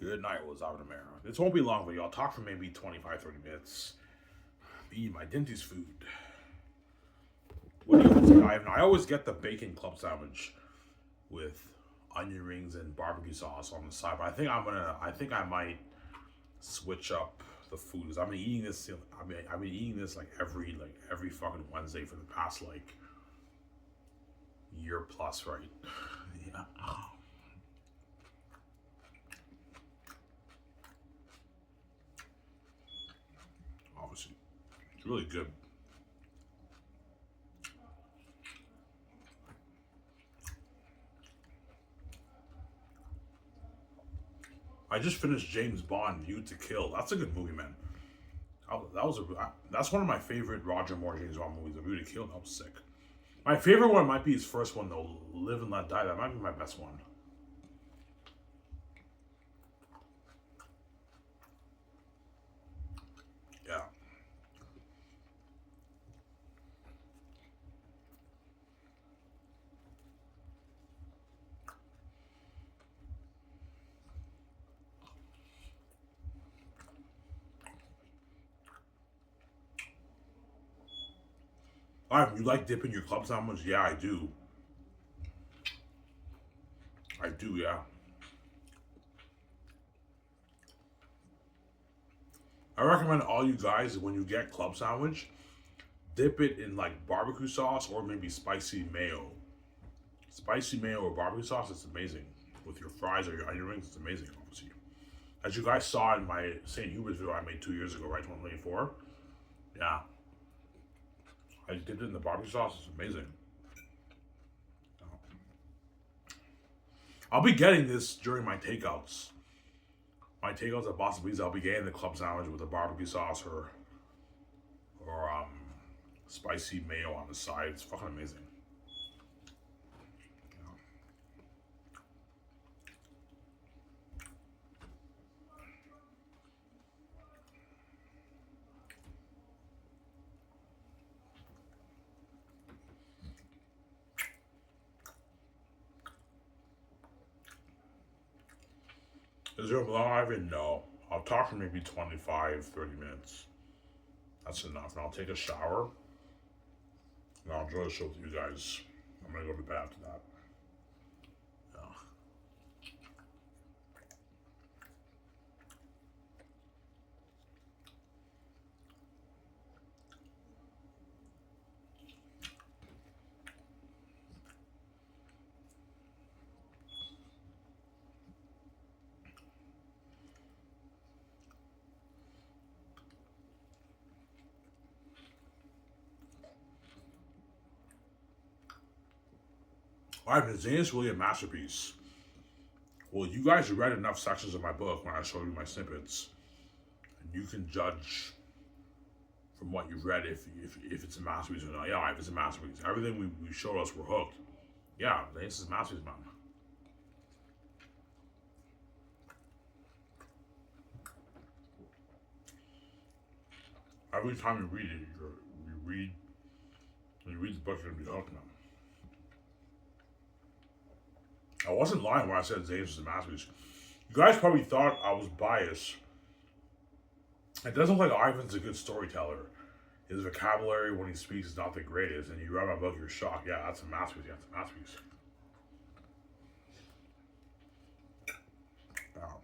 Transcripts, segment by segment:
Good night, was out of America. This won't be long, but y'all talk for maybe 25, 30 minutes. Eat my dentist food. What do you think, Ivan? I always get the bacon club sandwich with onion rings and barbecue sauce on the side. But I think I might switch up the food because I've been eating this. I've been eating this like every fucking Wednesday for the past like year plus, right? Yeah. Obviously, it's really good. I just finished James Bond: View to Kill. That's a good movie, man. That's one of my favorite Roger Moore James Bond movies. The View to Kill. That was sick. My favorite one might be his first one though, Live and Let Die. That might be my best one. Yeah. All right, you like dipping your club sandwich? Yeah, I do. I do. Yeah. I recommend all you guys when you get club sandwich, dip it in like barbecue sauce or maybe spicy mayo. Spicy mayo or barbecue sauce is amazing with your fries or your onion rings. It's amazing, obviously. As you guys saw in my St. Hubert's video I made 2 years ago, right, 2024. Yeah, I dipped it in the barbecue sauce. It's amazing. I'll be getting this during my takeouts. My takeouts at Boston Pizza, I'll be getting the club sandwich with a barbecue sauce or spicy mayo on the side. It's fucking amazing. Is there a live? No. I'll talk for maybe 25, 30 minutes. That's enough. And I'll take a shower and I'll enjoy the show with you guys. I'm gonna go to bed after that. Yeah. Alright, is Xanus really a masterpiece? Well, you guys read enough sections of my book when I showed you my snippets, and you can judge from what you've read if it's a masterpiece or not. Yeah, if it's a masterpiece. Everything we showed us, we're hooked. Yeah, Xanus is a masterpiece, man. Every time you read it, you read when you read the book, you're gonna be hooked, man. I wasn't lying when I said Xanus is a masterpiece. You guys probably thought I was biased. It doesn't look like Ivan's a good storyteller. His vocabulary when he speaks is not the greatest, and you read my book, you're shocked. Yeah, that's a masterpiece. Yeah, it's a masterpiece. Wow.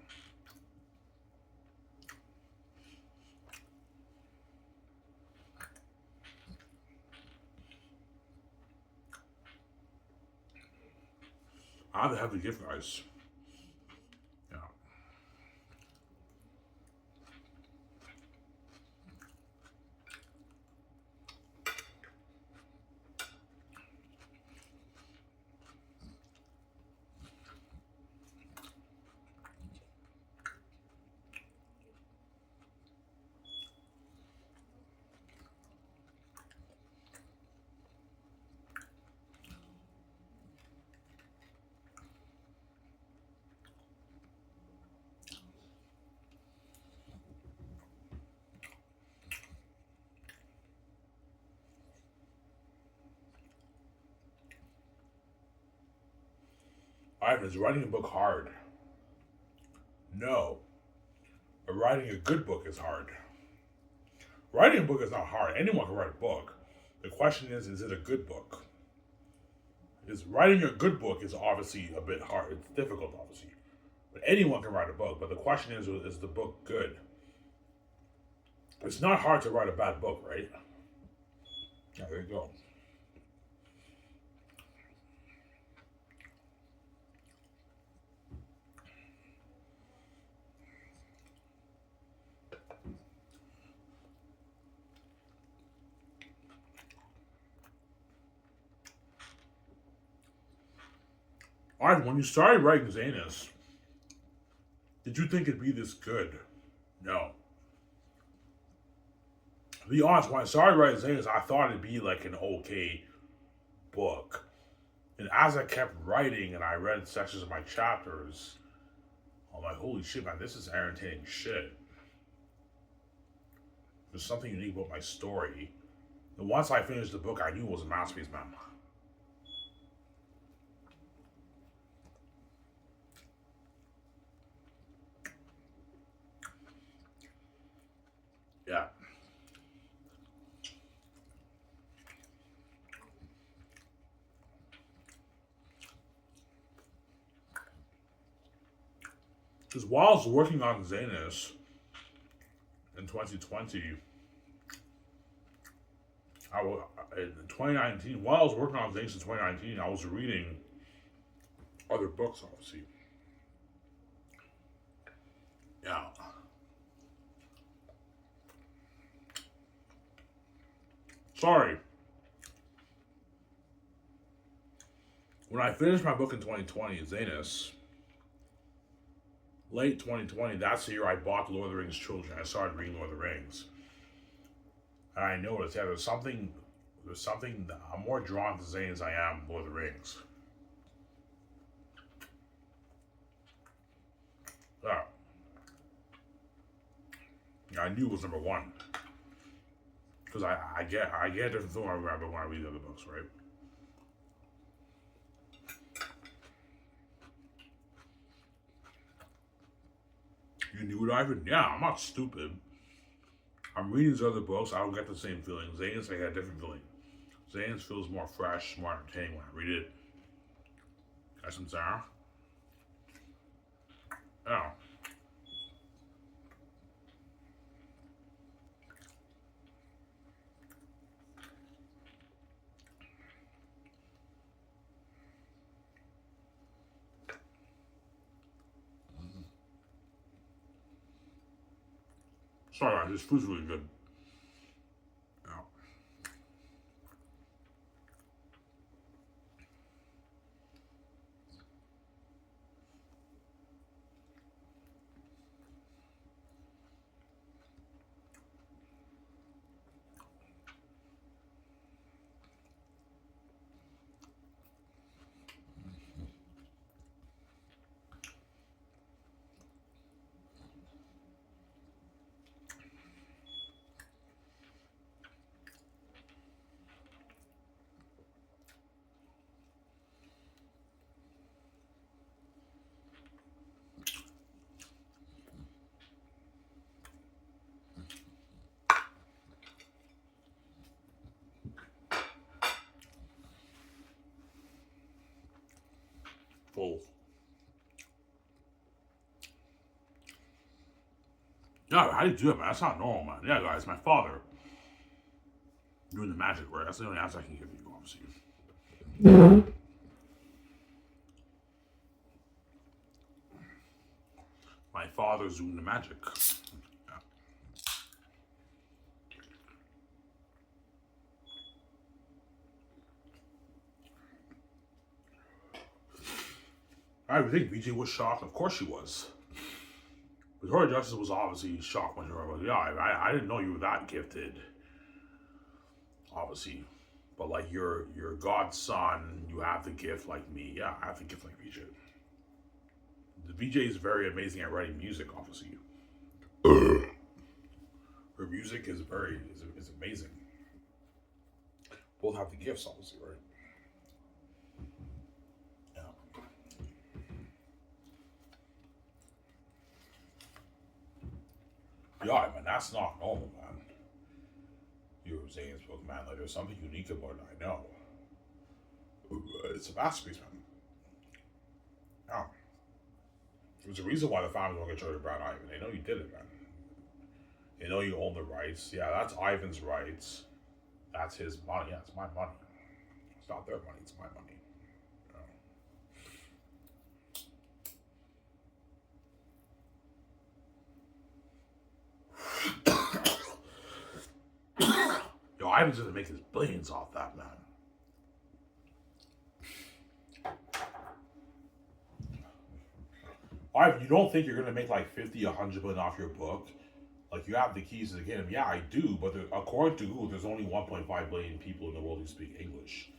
I have to have the gift, guys. Yeah. Ivan, is writing a book hard? No. But writing a good book is hard. Writing a book is not hard. Anyone can write a book. The question is it a good book? Is writing a good book is obviously a bit hard. It's difficult, obviously. But anyone can write a book. But the question is the book good? It's not hard to write a bad book, right? Yeah, there you go. Alright, when you started writing Xanus, did you think it'd be this good? No. To be honest, when I started writing Xanus, I thought it'd be like an okay book. And as I kept writing and I read sections of my chapters, I'm like, holy shit, man, this is entertaining shit. There's something unique about my story. And once I finished the book, I knew it was a masterpiece, man. Yeah. Because while I was working on Xanus in 2020, in 2019, while I was working on Xanus in 2019, I was reading other books, obviously. Yeah. Sorry. When I finished my book in 2020, Xanus, late 2020, that's the year I bought Lord of the Rings trilogy. I started reading Lord of the Rings. And I noticed, yeah, there's something that I'm more drawn to Xanus than I am Lord of the Rings. Yeah. I knew it was number one. Because I get a different feeling when I read the other books, right? You knew it, Ivan? Yeah, I'm not stupid. I'm reading these other books, I don't get the same feeling. Xanus, I get a different feeling. Xanus feels more fresh, more entertaining when I read it. Got some sound? Yeah. Sorry guys, this food's really good. Yeah. Full. Yeah, how do you do it, man? That's not normal, man. Yeah, guys, my father doing the magic, right? That's the only answer I can give you, obviously. My father's doing the magic. Yeah. I would think BJ was shocked. Of course she was. Victoria Justice was obviously shocked when she heard about it. Yeah, I didn't know you were that gifted. Obviously. But like you're God's son, you have the gift like me. Yeah, I have the gift like BJ. The BJ is very amazing at writing music, obviously. Her music is is amazing. Both have the gifts, obviously, right? Yeah. Yeah, man, that's not normal, man. Your Xanus Book, man. Like, there's something unique about it, I know. It's a masterpiece, man. Yeah. There's a reason why the family don't get Charlie Brown Ivan. They know you did it, man. They know you own the rights. Yeah, that's Ivan's rights. That's his money. Yeah, it's my money. It's not their money, it's my money. Yo, Ivan's gonna make his billions off that, man. Ivan, you don't think you're gonna make like 50, 100 billion off your book? Like, you have the keys to the kingdom. Yeah, I do, but according to Google, there's only 1.5 billion people in the world who speak English.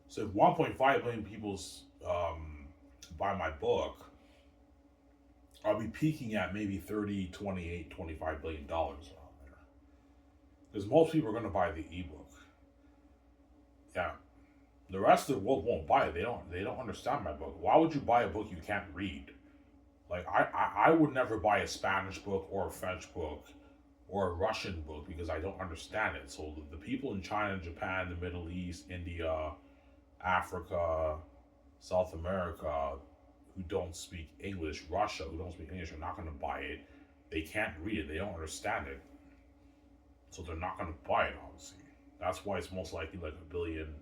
So if 1.5 billion people buy my book, I'll be peaking at maybe 30, 28, 25 billion dollars around there. Because most people are going to buy the ebook. Yeah. The rest of the world won't buy it. They don't understand my book. Why would you buy a book you can't read? Like, I would never buy a Spanish book or a French book or a Russian book because I don't understand it. So the people in China, Japan, the Middle East, India, Africa, South America, who don't speak English, Russia, who don't speak English, are not going to buy it. They can't read it. They don't understand it. So they're not going to buy it, obviously. That's why it's most likely like a billion,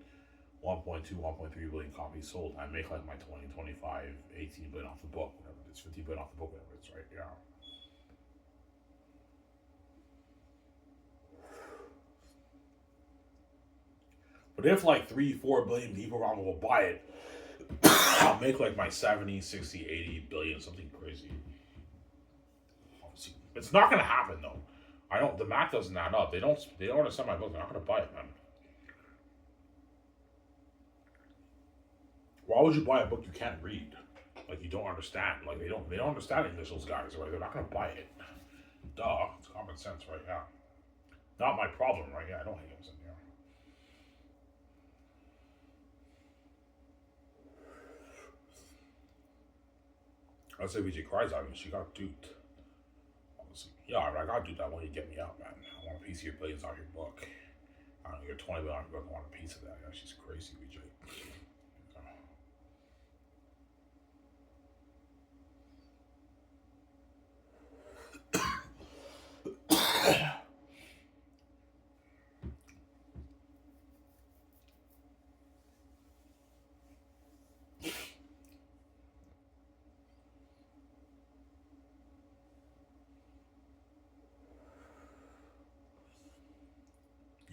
1.2, 1.3 billion copies sold. I make like my 20, 25, 18 billion off the book, whatever it is, 50 billion off the book, whatever it's, right? Yeah. But if like 3, 4 billion people around the world buy it, I'll make like my 70, 60, 80 billion, something crazy. Obviously, it's not gonna happen though. The math doesn't add up. They don't understand my book. They're not gonna buy it, man. Why would you buy a book you can't read? Like, you don't understand. Like, they don't understand English, those guys, right? They're not gonna buy it. Duh. It's common sense, right? Yeah. Not my problem, right? Yeah, I don't hate him. Yeah. I'd say VJ cries. I mean, she got duped. Honestly. Yeah, I got duped. I want you to get me out, man. I want a piece of your billions out of your book. I don't know, your 20 billion out of your book. I want a piece of that. Yeah, she's crazy, VJ.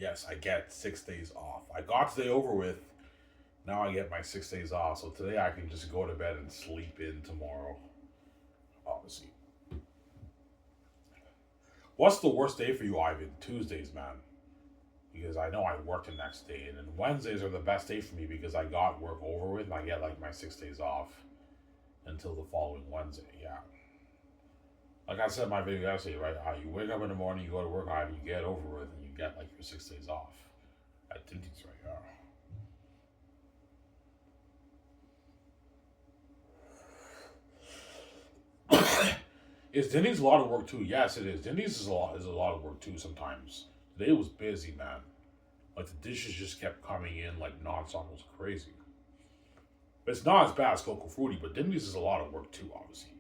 Yes, I get 6 days off. I got today over with. Now I get my 6 days off. So today I can just go to bed and sleep in tomorrow. Obviously. What's the worst day for you, Ivan? Tuesdays, man. Because I know I work the next day. And then Wednesdays are the best day for me because I got work over with and I get like my 6 days off until the following Wednesday. Yeah. Like I said in my video yesterday, right? You wake up in the morning, you go to work, Ivan, you get over with, and you get like your 6 days off. At Tinty's right now. Is Denny's a lot of work too? Yes, it is. Denny's is a lot of work too sometimes. Today was busy, man. Like, the dishes just kept coming in like nonstop. It was crazy. But it's not as bad as Coco Fruity, but Denny's is a lot of work too, obviously.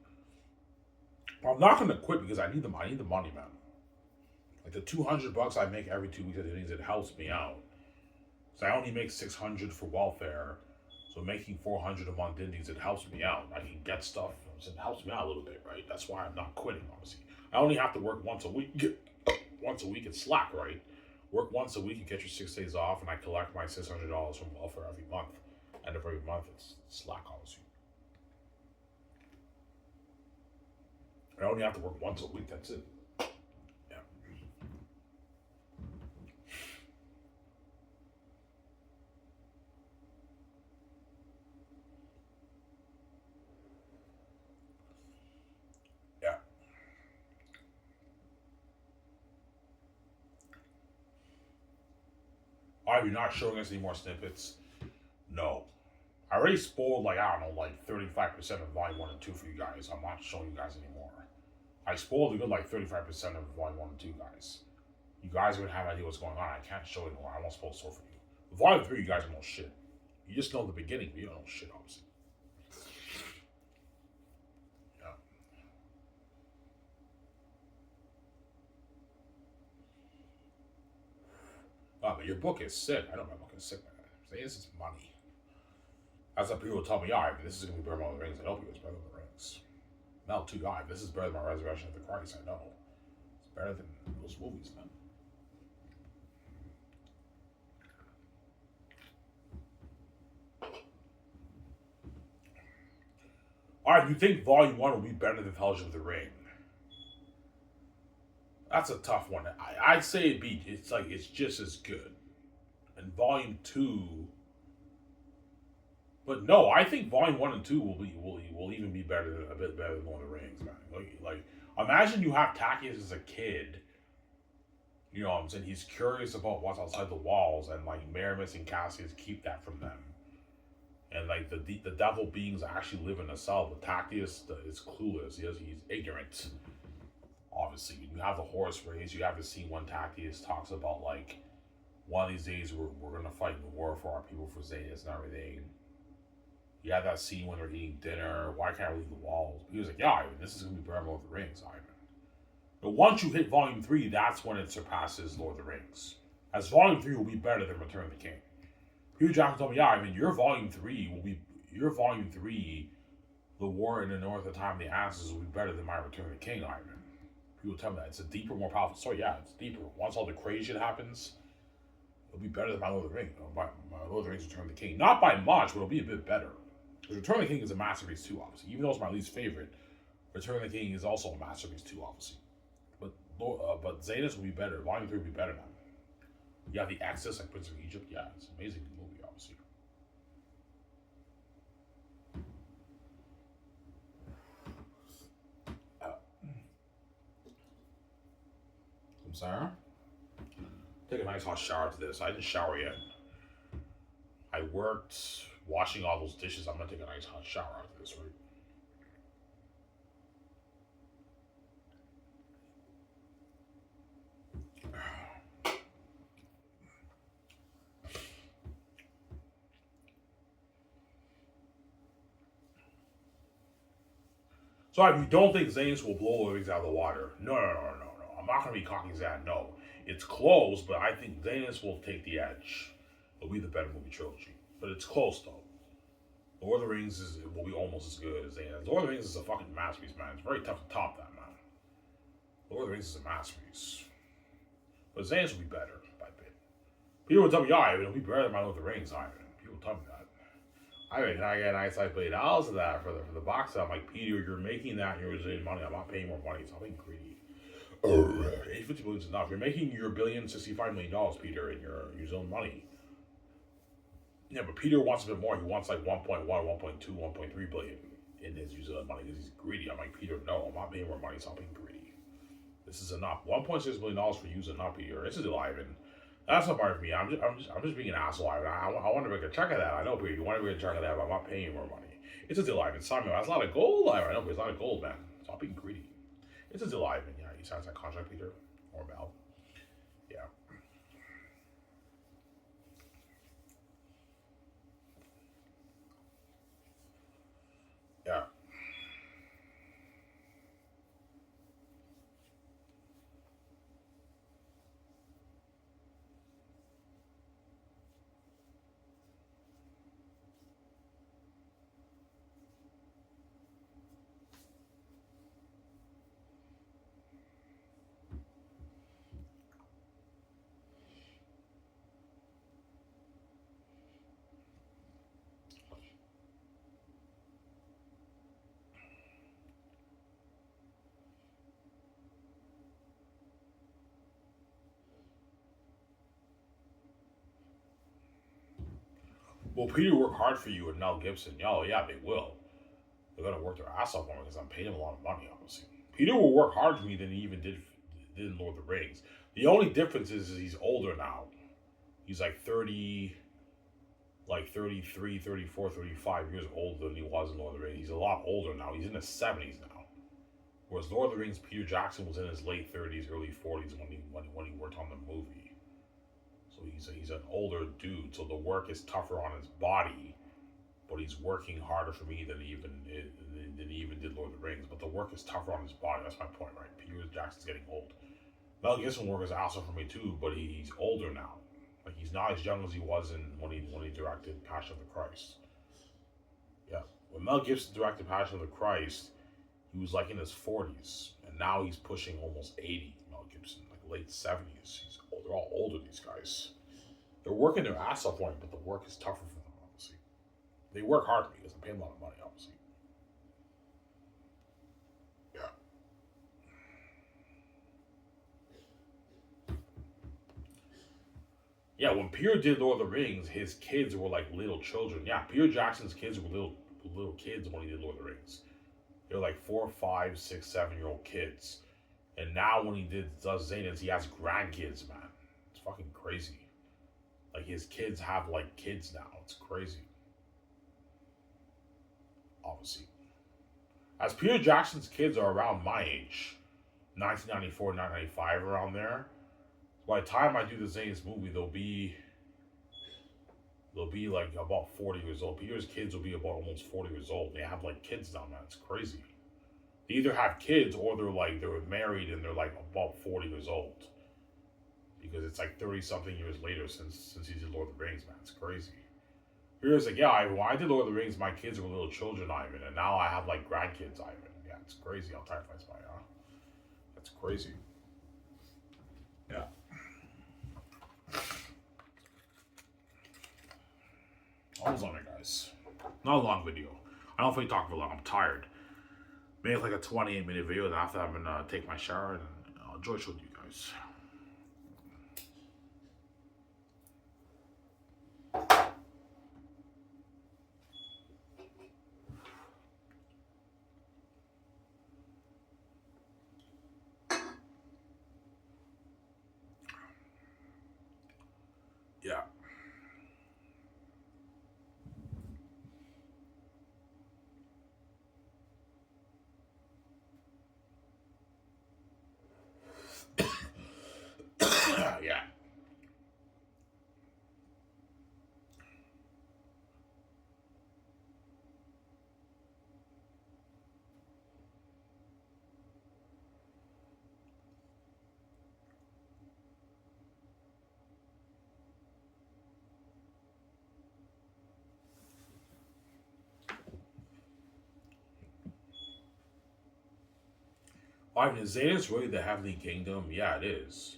But I'm not gonna quit because I need the money, man. Like, the $200 I make every 2 weeks at Denny's, it helps me out. So I only make $600 for welfare. So making $400 a month Denny's, it helps me out. I can get stuff. So it helps me out a little bit, right? That's why I'm not quitting, obviously. I only have to work once a week. Once a week, it's slack, right? Work once a week, you get your 6 days off, and I collect my $600 from welfare every month. End of every month, it's slack, obviously. I only have to work once a week, that's it. Yeah. Yeah. Are you not showing us any more snippets? No. I already spoiled, like, I don't know, like 35% of volume 1 and 2 for you guys. I'm not showing you guys anymore. I spoiled a good like 35% of Volume 1 and 2, guys. You guys would have no idea what's going on. I can't show it anymore. I won't spoil the story for you. Volume 3, you guys know shit. You just know the beginning, but you don't know shit, obviously. Yeah. Oh, but your book is sick. I know my book is sick, man. Say this is money. That's what people tell me, yeah, this is going to be better than the Rings. I know people it's better than the Rings. Now, too, God, this is better than my Resurrection of the Christ. I know. It's better than those movies, man. Alright, you think Volume 1 will be better than Fellowship of the Ring? That's a tough one. I'd say it's just as good. And Volume 2. But no, I think Volume 1 and 2 will even be better than a bit better than Lord of the Rings, man. Like imagine you have Tactius as a kid. You know what I'm saying? He's curious about what's outside the walls, and like Maramis and Cassius keep that from them. And like the devil beings actually live in a cell, but Tactius is clueless. He's ignorant. Obviously, you have the horse race. You have the scene when Tactius talks about like one of these days we're gonna fight in the war for our people for Xanus and everything. You have that scene when they're eating dinner. Why can't I leave the walls? He was like, yeah, Ivan, this is gonna be better than Lord of the Rings, Ivan. But once you hit Volume 3, that's when it surpasses Lord of the Rings. As Volume 3 will be better than Return of the King. Peter Jackson told me, yeah, I mean, your Volume 3, The War in the North at the Time of the Asses will be better than my Return of the King, Ivan. People tell me that. It's a deeper, more powerful story. Yeah, it's deeper. Once all the crazy shit happens, it'll be better than my Lord of the Rings. My Lord of the Rings Return of the King. Not by much, but it'll be a bit better. Because Return of the King is a masterpiece too, obviously. Even though it's my least favorite, Return of the King is also a masterpiece too, obviously. But Xanus will be better. Volume 3 will be better now. You have the Exodus, like Prince of Egypt. Yeah, it's an amazing movie, obviously. I'm sorry? Take a nice hot shower after this. I didn't shower yet. I worked washing all those dishes. I'm gonna take a nice hot shower after this, right? So if you don't think Xanus will blow the Rings out of the water, no. I'm not going to be cocky Zan. No, it's close, but I think Xanus will take the edge. It'll be the better movie trilogy, but it's close though. Lord of the Rings will be almost as good as Xanus. Lord of the Rings is a fucking masterpiece, man. It's very tough to top that, man. Lord of the Rings is a masterpiece, but Xanus will be better by a bit. People will tell me, yeah, it'll be better than my Lord of the Rings, Ivan. People tell me that. I mean, can I get a nice like $8 of that for the box set? I'm like, Peter, you're making that and you're losing money. I'm not paying more money, so I'm being greedy. $850 million is enough. You're making your $1,065 million, Peter, and you're using money. Yeah, but Peter wants a bit more. He wants like 1.1, 1.2, 1.3 billion in his use of money because he's greedy. I'm like, Peter, no, I'm not paying more money, so I'm being greedy. This is enough. $1.6 billion for you is enough, Peter. This is Ivan. That's not part of me. I'm just being an asshole. I want to make a check of that. I know, Peter. You want to make a check of that, but I'm not paying you more money. It's a deal, Ivan. Simon, that's a lot of gold, Ivan. I know, but it's a lot of gold, man. Stop being greedy. It's a deal, Ivan. Yeah, he signs that contract, Peter. Or Val. Yeah. Yeah. Well, Peter worked hard for you and Mel Gibson. Oh, yeah, they will. They're gonna work their ass off for me because I'm paying them a lot of money, obviously. Peter will work harder for me than he even did in Lord of the Rings. The only difference is he's older now. He's like 30, like 33, 34, 35 years older than he was in Lord of the Rings. He's a lot older now. He's in his 70s now. Whereas Lord of the Rings, Peter Jackson was in his late 30s, early 40s when he worked on the movie. So he's an older dude. So the work is tougher on his body, but he's working harder for me than he even did Lord of the Rings. But the work is tougher on his body. That's my point, right? Peter Jackson's getting old. Mel Gibson work is awesome for me too, but he's older now. Like he's not as young as he was when he directed Passion of the Christ. Yeah, when Mel Gibson directed Passion of the Christ, he was like in his 40s, and now he's pushing almost 80. Mel Gibson, like late 70s. They're all older. These guys, they're working their ass off for it, but the work is tougher for them. Obviously, they work hard because they pay a lot of money. Obviously, yeah. Yeah, when Peter did Lord of the Rings, his kids were like little children. Yeah, Peter Jackson's kids were little kids when he did Lord of the Rings. They were like 4, 5, 6, 7-year-old kids. And now when he does Xanus, he has grandkids, man. It's fucking crazy. Like his kids have like kids now. It's crazy. Obviously. As Peter Jackson's kids are around my age, 1994, 1995, around there. By the time I do the Xanus movie, they'll be like about 40 years old. Peter's kids will be about almost 40 years old. They have like kids now, man. It's crazy. They either have kids or they're married and they're like about 40 years old. Because it's like 30 something years later since he did Lord of the Rings, man. It's crazy. Peter's like, yeah, when I did Lord of the Rings, my kids were little children, Ivan, and now I have like grandkids, Ivan. Yeah, it's crazy how time flies by, huh? That's crazy. Yeah. Almost on it, guys. Not a long video. I don't think talk for long. I'm tired. Make like a 28-minute video, and after I'm gonna take my shower and I'll enjoy showing you guys. Yeah. Yeah. Ivan, is Xanus really the Heavenly Kingdom? Yeah, it is.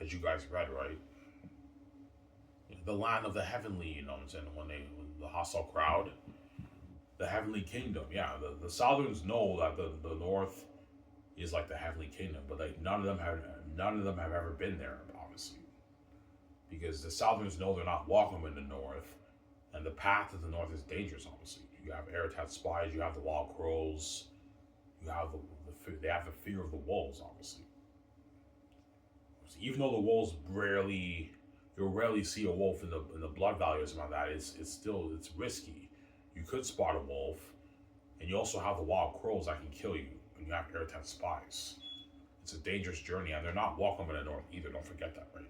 As you guys read, right? The land of the heavenly, you know what I'm saying? When the hostile crowd, the Heavenly Kingdom. Yeah, the Southerns know that the North is like the Heavenly Kingdom, but like none of them have ever been there, obviously, because the Southerns know they're not welcome in the North, and the path to the North is dangerous. Obviously, you have Aratat spies, you have the wild crows, you have they have the fear of the wolves, obviously. So even though the wolves you'll rarely see a wolf in the Blood Valley or something like that. It's risky. You could spot a wolf, and you also have the wild crows that can kill you, and you have Aratat spies. It's a dangerous journey, and they're not welcome in the North either. Don't forget that, right?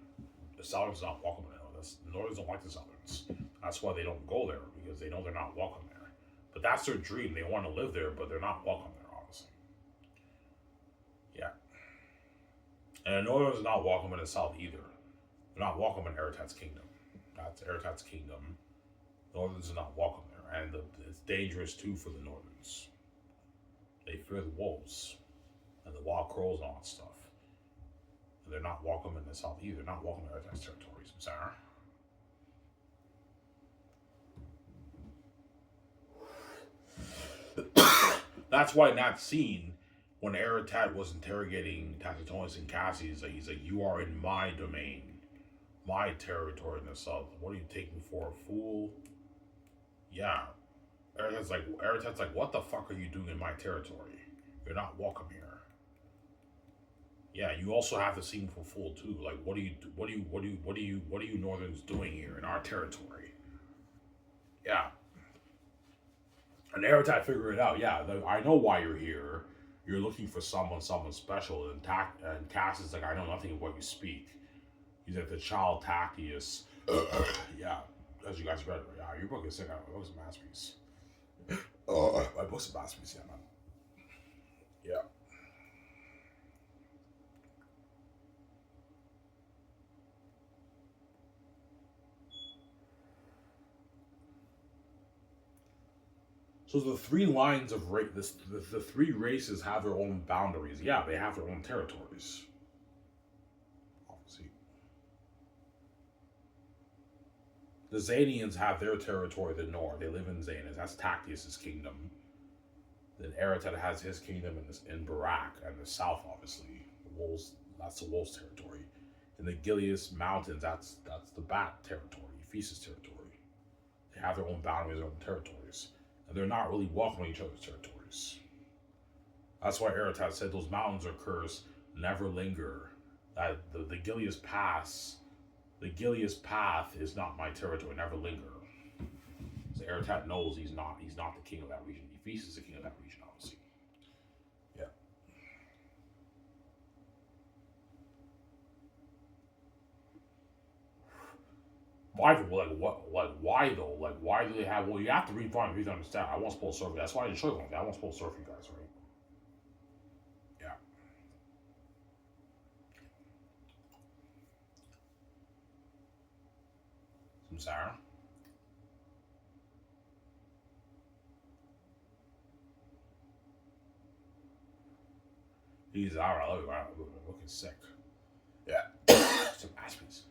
The Southerns are not welcome in the North. The Northerners don't like the Southerns. That's why they don't go there, because they know they're not welcome there. But that's their dream. They want to live there, but they're not welcome there, obviously. Yeah. And the Northerners are not welcome in the South either. They're not welcome in Aratat's kingdom. That's Aratat's kingdom. Northerns are not welcome there, and it's dangerous too for the Northerns. They fear the wolves and the wild crows and all that stuff. And they're not welcome in the South either. They're not welcome in Aratat's territories, Sarah. That's why in that scene, when Aratat was interrogating Tacitus and Cassius, he's like, "You are in my domain, my territory in the South. What are you taking for a fool?" Yeah. Aratat's like, "What the fuck are you doing in my territory? You're not welcome here." Yeah, you also have to see him for a fool too. Like, what are you Northerns doing here in our territory? Yeah. And Aratat figured it out. Yeah, I know why you're here. you're looking for someone special, and Cass is like, I know nothing of what you speak. He's like the child Tactius. Yeah, as you guys read, right? Yeah, your book is sick. My book's a masterpiece. My book's a masterpiece, yeah, man. Yeah. So the three lines of the three races have their own boundaries. Yeah, they have their own territories. Obviously, the Xanians have their territory, the north. They live in Xanus. That's Tactius' kingdom. Then Aratet has his kingdom in Barak and the south, obviously. The wolves. That's the wolves' territory. In the Gilead Mountains, that's the bat territory, Ephesus territory. They have their own boundaries, their own territories, and they're not really welcoming each other's territories. That's why Aratat said those mountains are cursed, never linger. That the Gilead's pass, the Gilead's path is not my territory, never linger. So Aratat knows he's not the king of that region. Ephesus is the king of that region, obviously. Yeah. Why why though? Like why do they have you have to read Farm to understand. I won't spoil story. That's why I didn't show you one. I won't spoil story for you guys, right? Yeah. Some Sarah. He's alright, I love you. The book is sick. Yeah. It's a masterpiece.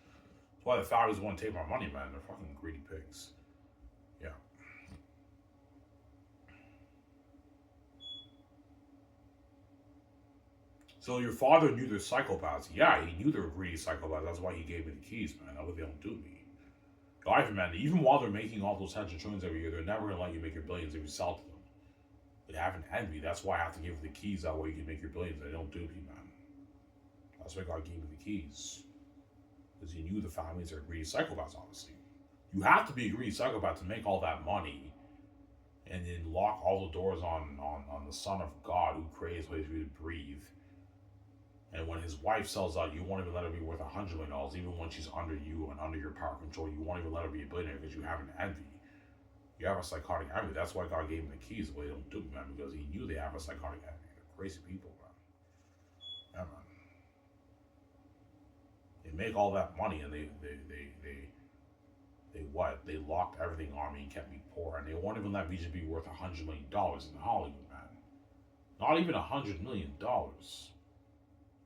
That's why the founders want to take my money, man. They're fucking greedy pigs. Yeah. So your father knew they're psychopaths. Yeah, he knew they were greedy psychopaths. That's why he gave me the keys, man. That way they don't do me. Ivan, man, even while they're making all those tens of trillions every year, they're never gonna let you make your billions if you sell to them. They have an envy. That's why I have to give the keys. That way you can make your billions. They don't dupe you, man. That's why God gave me the keys. Because he knew the families are greedy psychopaths, obviously. You have to be a greedy psychopath to make all that money and then lock all the doors on the Son of God who creates ways for you to breathe. And when his wife sells out, you won't even let her be worth $100 million, even when she's under you and under your power control. You won't even let her be a billionaire because you have an envy. You have a psychotic envy. That's why God gave him the keys the way they don't do it, man, because he knew they have a psychotic envy. They're crazy people, man. Yeah, man. They make all that money and they what? They locked everything on me and kept me poor, and they won't even let me just be worth $100 million in Hollywood, man. Not even $100 million.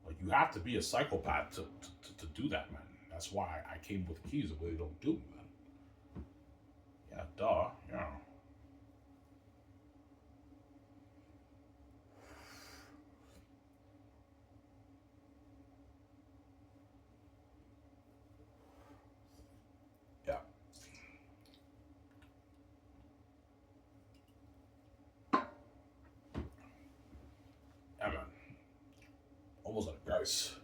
Like you have to be a psychopath to do that, man. That's why I came with keys the way they don't do, man. Yeah, duh. Yeah. Yeah. Yeah, man. Almost like guys.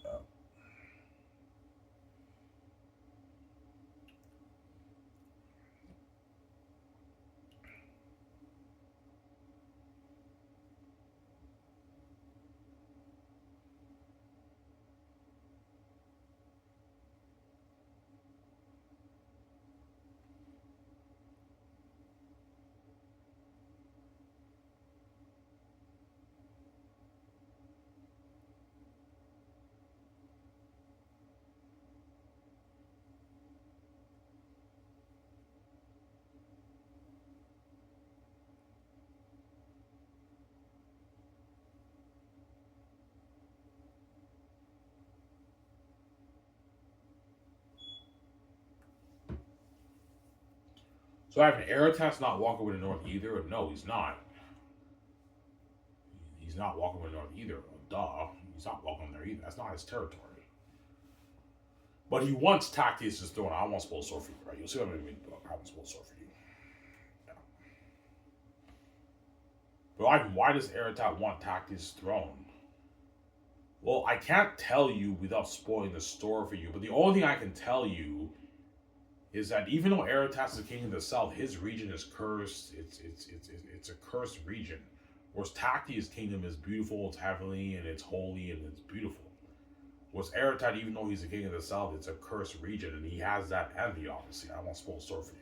Yeah. So I have an Aratat's not walking with the North either. No, he's not. He's not walking with the North either. Duh. He's not welcome there either. That's not his territory. But he wants Tactius' throne. I won't spoil sword for you, right? You'll see what I'm going to read the book. I won't spoil sword for you. Yeah. But why does Aratat want Tactius' throne? Well, I can't tell you without spoiling the story for you. But the only thing I can tell you is that even though Aratat is the king of the south, his region is cursed. It's a cursed region. Whereas Tacti's kingdom is beautiful, it's heavenly, and it's holy, and it's beautiful. Whereas Eretad, even though he's the king of the south, it's a cursed region, and he has that envy, obviously. I won't spoil the story for you.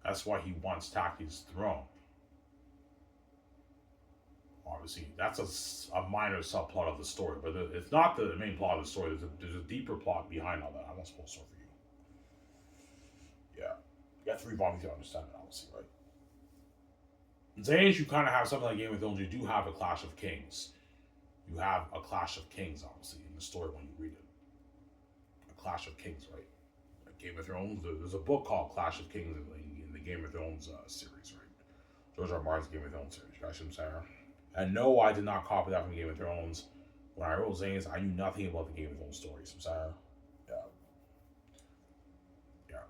That's why he wants Tacti's throne. Obviously, that's a minor subplot of the story, but it's not the main plot of the story. There's a deeper plot behind all that. I won't spoil the story for you. Yeah. You have to read volumes to understand it, obviously, right? In Xanus, you kind of have something like Game of Thrones. You do have a Clash of Kings. You have a Clash of Kings, obviously, in the story when you read it. A Clash of Kings, right? Like Game of Thrones, there's a book called Clash of Kings in the Game of Thrones series, right? George R. R. Martin's Game of Thrones series. You guys see what I'm saying? And no, I did not copy that from Game of Thrones. When I wrote Xanus, I knew nothing about the Game of Thrones stories. I'm saying? Yeah. Yeah.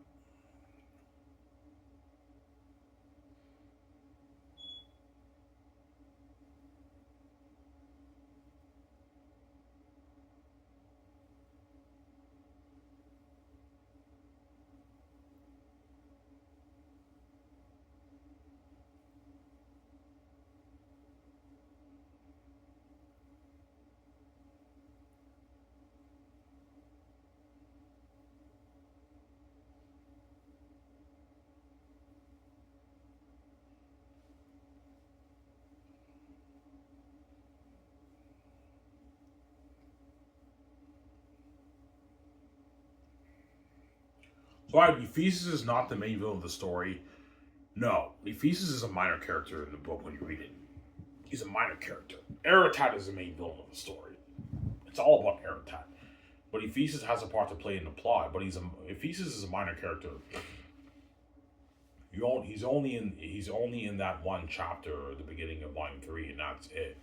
So, Ephesus is not the main villain of the story. No, Ephesus is a minor character in the book when you read it. He's a minor character. Eretad is the main villain of the story. It's all about Eretad. But Ephesus has a part to play in the plot. But Ephesus is a minor character. He's only in that one chapter at the beginning of volume 3, and that's it.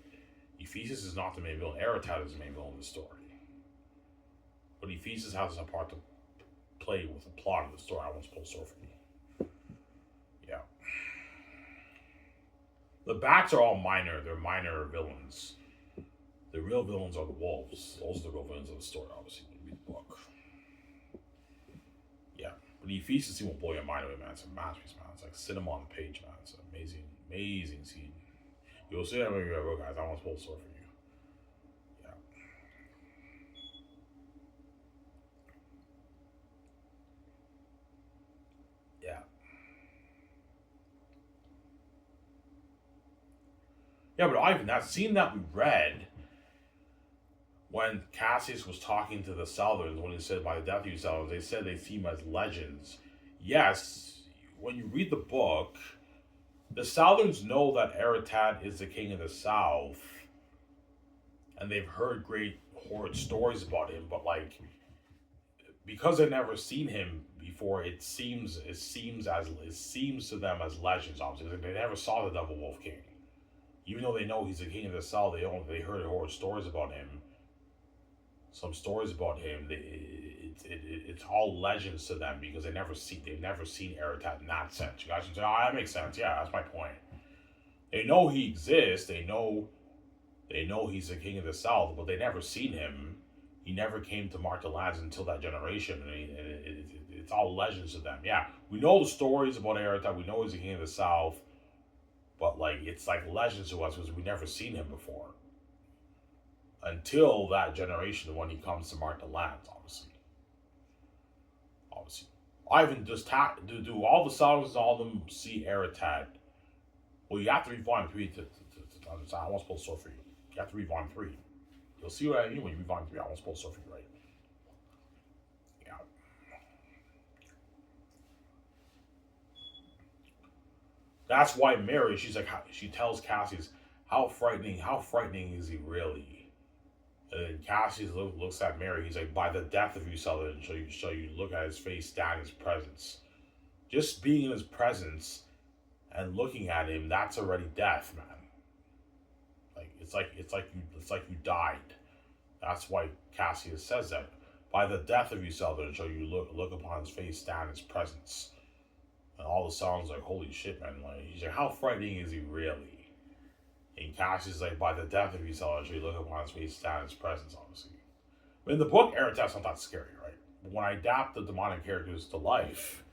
Ephesus is not the main villain. Eretad is the main villain of the story. But Ephesus has a part to play with the plot of the story. I won't spoil the story for you. Yeah. The bats are all minor. They're minor villains. The real villains are the wolves. Those are the real villains of the story, obviously, when you read the book. Yeah. But Ephesus scene will blow your mind away, man. It's a masterpiece, man. It's like cinema on the page, man. It's an amazing, amazing scene. You'll see that when you read, guys. I won't spoil the story for you. Yeah. Yeah. Yeah, but Ivan, that scene that we read when Cassius was talking to the Southerners, when he said, by the death of you Southerners, they said they see him as legends. Yes, when you read the book, the Southerners know that Eretad is the king of the South, and they've heard great horrid stories about him, but like, because they've never seen him before, it seems to them as legends, obviously. They never saw the Double Wolf King. Even though they know he's the king of the South, they heard horrid stories about him. Some stories about him, it's all legends to them because they've never seen Eretad in that sense. You guys can say, "Oh, that makes sense." Yeah, that's my point. They know he exists. They know he's the king of the South, but they never seen him. He never came to mark the lands until that generation, and it's all legends to them. Yeah, we know the stories about Eretad. We know he's the king of the South. But like it's like legends to us because we never seen him before. Until that generation when he comes to mark the lands, obviously. Obviously. Ivan just do all the Saudis and all of them see Eretad. Well, you have to read volume 3 to understand. I won't spoil the story for you. You have to read volume 3. You'll see what I mean when you read volume 3. I won't spoil the story for you, right? Yeah. That's why Mary, she tells Cassius, how frightening is he really? And then Cassius looks at Mary, he's like, by the death of you, Southern, shall you look at his face, stand in his presence. Just being in his presence and looking at him, that's already death, man. Like it's like you died. That's why Cassius says that. By the death of you, Southern, shall you look upon his face, stand in his presence. And all the songs like, holy shit, man. Like, he's like, how frightening is he really? And Cassius is like, by the death of his son, you look upon his face, stand in his presence, obviously. But in the book, Eretad's not that scary, right? But when I adapt the demonic characters to life,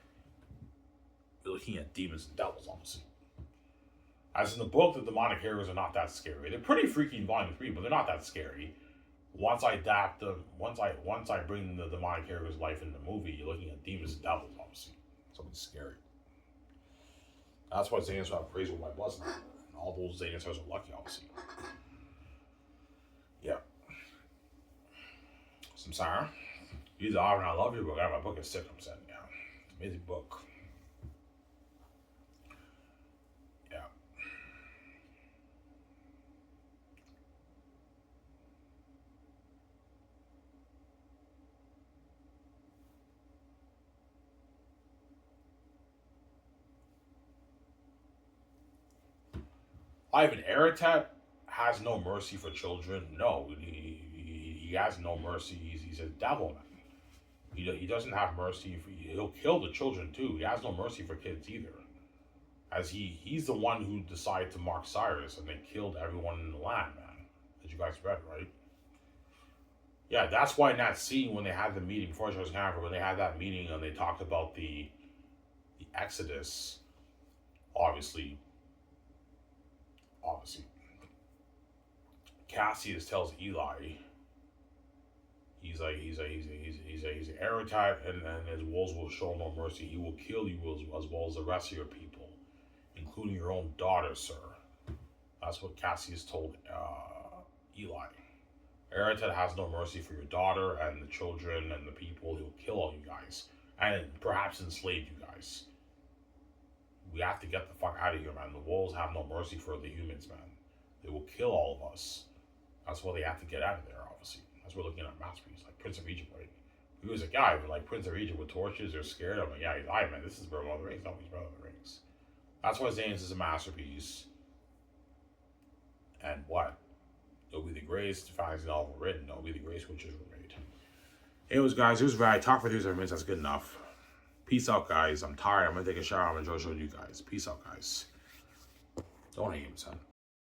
you're looking at demons and devils, obviously. As in the book, the demonic heroes are not that scary. They're pretty freaky in Volume 3, but they're not that scary. Once I adapt them, once I bring the demonic heroes' life in the movie, you're looking at demons and devils, obviously. Something scary. That's why Xanus have praise with my blessing. And all those Xanus are lucky, obviously. Yeah. Some Sarah. These are, and I love your book. My book is sick, I'm saying, yeah. Amazing book. Yeah. Ivan Aratat has no mercy for children. No, he has no mercy. He's a devil, man. He doesn't have mercy. He'll kill the children too. He has no mercy for kids either. As he's the one who decided to mark Cyrus and they killed everyone in the land, man. As you guys read, right? Yeah, that's why in that scene when they had the meeting before Charles Canver, when they had that meeting and they talked about the Exodus, obviously, Cassius tells Eli, he's an Aratat, and his wolves will show no mercy. He will kill you as well as the rest of your people, including your own daughter, sir. That's what Cassius told Eli. Aratat has no mercy for your daughter and the children and the people. He'll kill all you guys and perhaps enslave you guys. We have to get the fuck out of here, man. The wolves have no mercy for the humans, man. They will kill all of us. That's why they have to get out of there, obviously. That's what we're looking at masterpiece, like Prince of Egypt, right? He was a guy, but like Prince of Egypt with torches, they're scared. I'm like, yeah, he's man. This is Brother of the Rings. No, he's Brother of the Rings. That's why Xanus is a masterpiece. And what? It'll be the greatest fantasy novel written. It'll be the greatest witches were made. Anyways, guys, here's where I talk for 3 minutes. That's good enough. Peace out, guys. I'm tired. I'm gonna take a shower. I'm gonna enjoy showing you guys. Peace out, guys. Don't hate him, son.